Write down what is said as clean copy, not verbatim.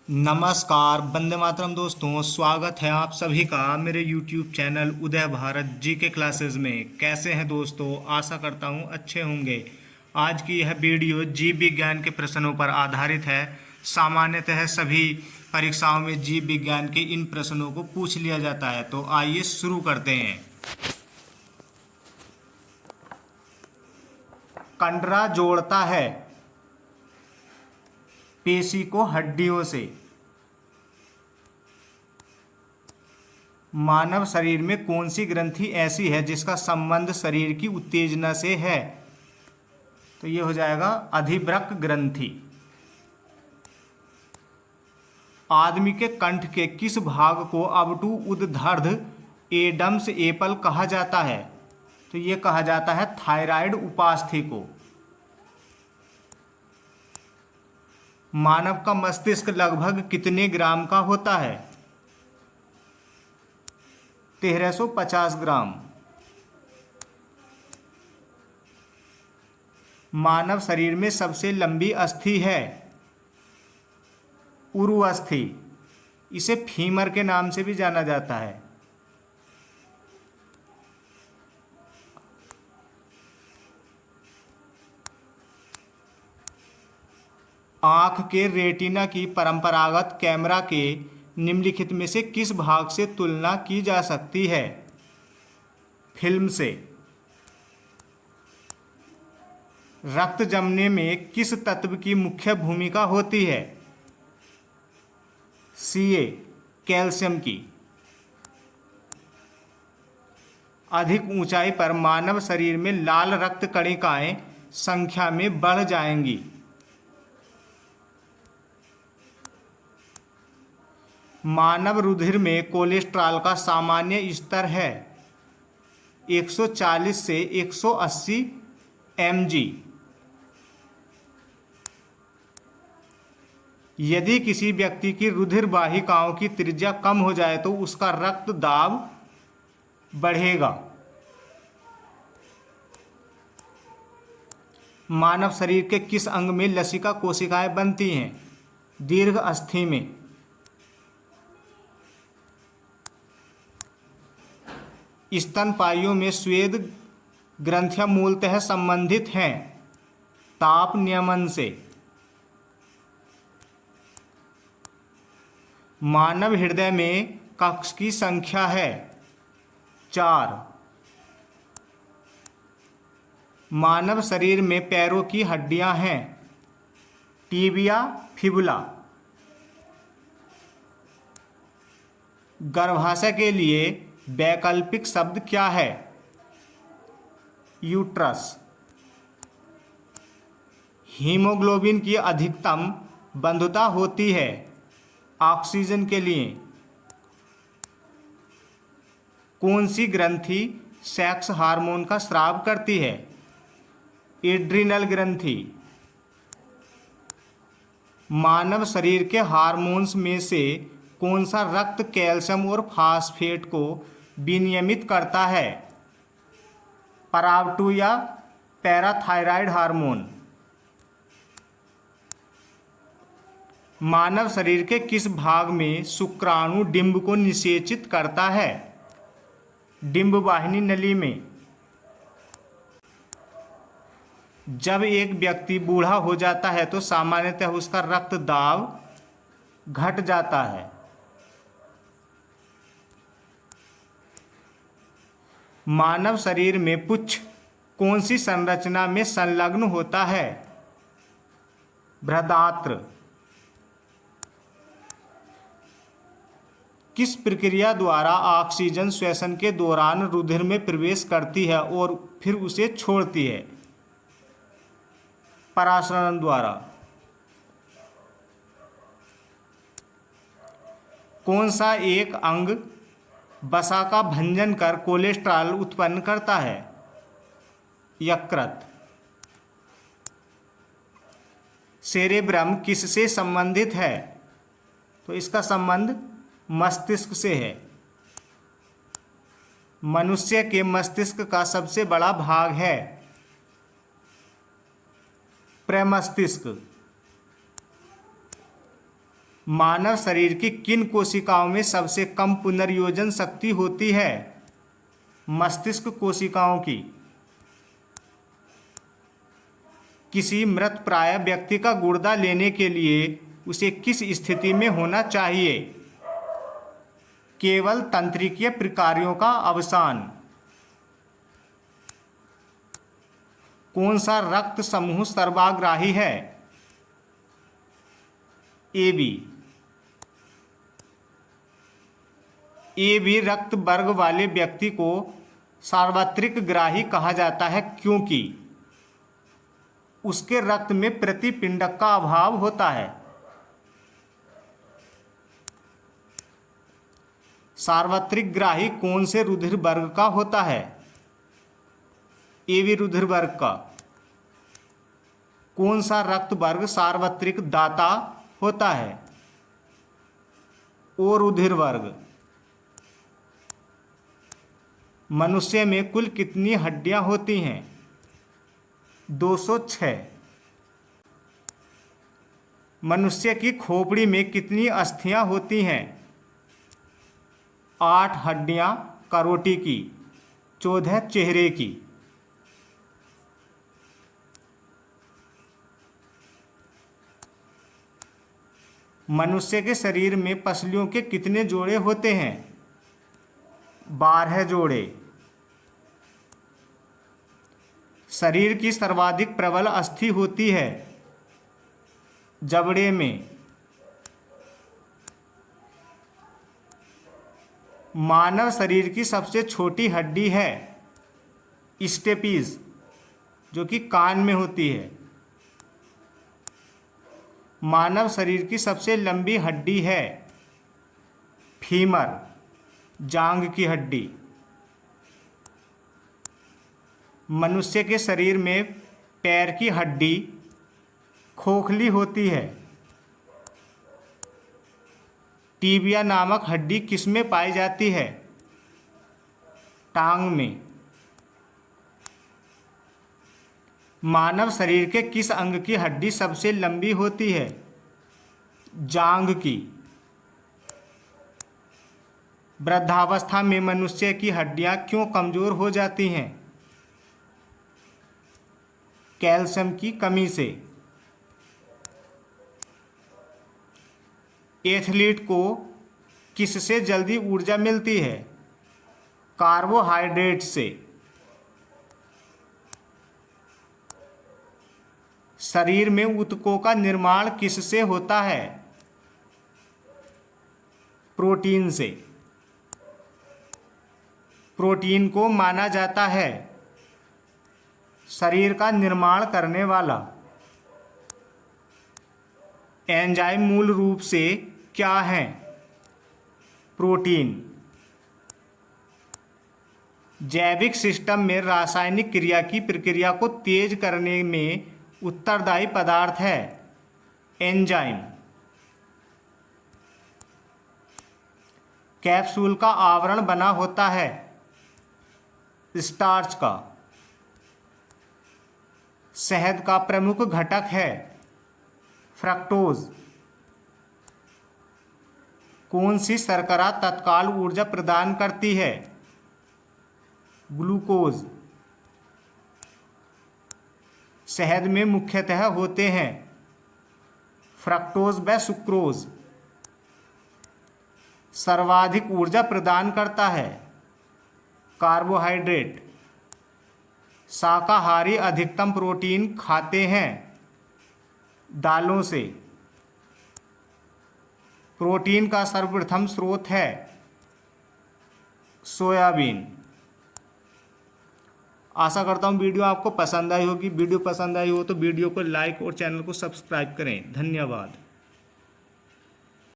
नमस्कार, वंदे मातरम दोस्तों। स्वागत है आप सभी का मेरे YouTube चैनल उदय भारत जी के क्लासेस में। कैसे हैं दोस्तों? आशा करता हूं अच्छे होंगे। आज की यह वीडियो जीव विज्ञान के प्रश्नों पर आधारित है। सामान्यतः सभी परीक्षाओं में जीव विज्ञान के इन प्रश्नों को पूछ लिया जाता है, तो आइए शुरू करते हैं। कंडरा जोड़ता है पेशी को हड्डियों से। मानव शरीर में कौन सी ग्रंथि ऐसी है जिसका संबंध शरीर की उत्तेजना से है? तो ये हो जाएगा अधिवृक्क ग्रंथि। आदमी के कंठ के किस भाग को अवटु उद्धर्ध एडम्स एपल कहा जाता है? तो ये कहा जाता है थायराइड उपास्थि को। मानव का मस्तिष्क लगभग कितने ग्राम का होता है? 1350 ग्राम। मानव शरीर में सबसे लंबी अस्थि है उरु अस्थि। इसे फीमर के नाम से भी जाना जाता है। आँख के रेटिना की परंपरागत कैमरा के निम्नलिखित में से किस भाग से तुलना की जा सकती है? फिल्म से। रक्त जमने में किस तत्व की मुख्य भूमिका होती है? Ca, कैल्शियम की। अधिक ऊंचाई पर मानव शरीर में लाल रक्त कणिकाएं संख्या में बढ़ जाएंगी। मानव रुधिर में कोलेस्ट्रॉल का सामान्य स्तर है 140 से 180 mg। यदि किसी व्यक्ति की रुधिर वाहिकाओं की त्रिज्या कम हो जाए तो उसका रक्त दाब बढ़ेगा। मानव शरीर के किस अंग में लसिका कोशिकाएं बनती हैं? दीर्घ अस्थि में। स्तनपाइयों में स्वेद ग्रंथियां मूलतः संबंधित हैं ताप नियमन से। मानव हृदय में कक्ष की संख्या है 4। मानव शरीर में पैरों की हड्डियां हैं टिबिया, फिबुला। गर्भाशय के लिए वैकल्पिक शब्द क्या है? यूट्रस। हीमोग्लोबिन की अधिकतम बंधुता होती है ऑक्सीजन के लिए। कौन सी ग्रंथि सेक्स हार्मोन का स्राव करती है? एड्रिनल ग्रंथि। मानव शरीर के हार्मोन्स में से कौन सा रक्त कैल्शियम और फास्फेट को विनियमित करता है? पराव 2 या पैराथायराइड हार्मोन। मानव शरीर के किस भाग में शुक्राणु डिंब को निषेचित करता है? डिंब वाहिनी नली में। जब एक व्यक्ति बूढ़ा हो जाता है तो सामान्यतः उसका रक्त दाब घट जाता है। मानव शरीर में पुच्छ कौन सी संरचना में संलग्न होता है? बृहदात्र। किस प्रक्रिया द्वारा ऑक्सीजन श्वसन के दौरान रुधिर में प्रवेश करती है और फिर उसे छोड़ती है? परासरण द्वारा। कौन सा एक अंग वसा का भंजन कर कोलेस्ट्रॉल उत्पन्न करता है? यकृत। सेरेब्रम किससे संबंधित है? तो इसका संबंध मस्तिष्क से है। मनुष्य के मस्तिष्क का सबसे बड़ा भाग है प्रमस्तिष्क। मानव शरीर की किन कोशिकाओं में सबसे कम पुनर्योजन शक्ति होती है? मस्तिष्क कोशिकाओं की। किसी मृत प्राय व्यक्ति का गुर्दा लेने के लिए उसे किस स्थिति में होना चाहिए? केवल तंत्रिकीय प्रकार्यों का अवसान। कौन सा रक्त समूह सर्वाग्राही है? AB। AB रक्त वर्ग वाले व्यक्ति को सार्वत्रिक ग्राही कहा जाता है क्योंकि उसके रक्त में प्रतिपिंडक का अभाव होता है। सार्वत्रिक ग्राही कौन से रुधिर वर्ग का होता है? AB रुधिर वर्ग का। कौन सा रक्त वर्ग सार्वत्रिक दाता होता है? O रुधिर वर्ग। मनुष्य में कुल कितनी हड्डियां होती हैं? 206। मनुष्य की खोपड़ी में कितनी अस्थियां होती हैं? 8 हड्डियां करोटी की, 14 चेहरे की। मनुष्य के शरीर में पसलियों के कितने जोड़े होते हैं? 12 जोड़े। शरीर की सर्वाधिक प्रबल अस्थि होती है जबड़े में। मानव शरीर की सबसे छोटी हड्डी है स्टेपीज, जो कि कान में होती है। मानव शरीर की सबसे लंबी हड्डी है फीमर, जांघ की हड्डी। मनुष्य के शरीर में पैर की हड्डी खोखली होती है। टीबिया नामक हड्डी किसमें पाई जाती है? टांग में। मानव शरीर के किस अंग की हड्डी सबसे लंबी होती है? जांघ की। वृद्धावस्था में मनुष्य की हड्डियां क्यों कमजोर हो जाती हैं? कैल्शियम की कमी से। एथलीट को किससे जल्दी ऊर्जा मिलती है? कार्बोहाइड्रेट से। शरीर में ऊतकों का निर्माण किससे होता है? प्रोटीन से। प्रोटीन को माना जाता है शरीर का निर्माण करने वाला। एंजाइम मूल रूप से क्या है? प्रोटीन। जैविक सिस्टम में रासायनिक क्रिया की प्रक्रिया को तेज करने में उत्तरदायी पदार्थ है एंजाइम। कैप्सूल का आवरण बना होता है स्टार्च का। शहद का प्रमुख घटक है फ्रक्टोज। कौन सी शर्करा तत्काल ऊर्जा प्रदान करती है? ग्लूकोज। शहद में मुख्यतः होते हैं फ्रक्टोज व सुक्रोज। सर्वाधिक ऊर्जा प्रदान करता है कार्बोहाइड्रेट। शाकाहारी अधिकतम प्रोटीन खाते हैं दालों से। प्रोटीन का सर्वप्रथम स्रोत है सोयाबीन। आशा करता हूँ वीडियो आपको पसंद आई होगी। वीडियो पसंद आई हो तो वीडियो को लाइक और चैनल को सब्सक्राइब करें। धन्यवाद।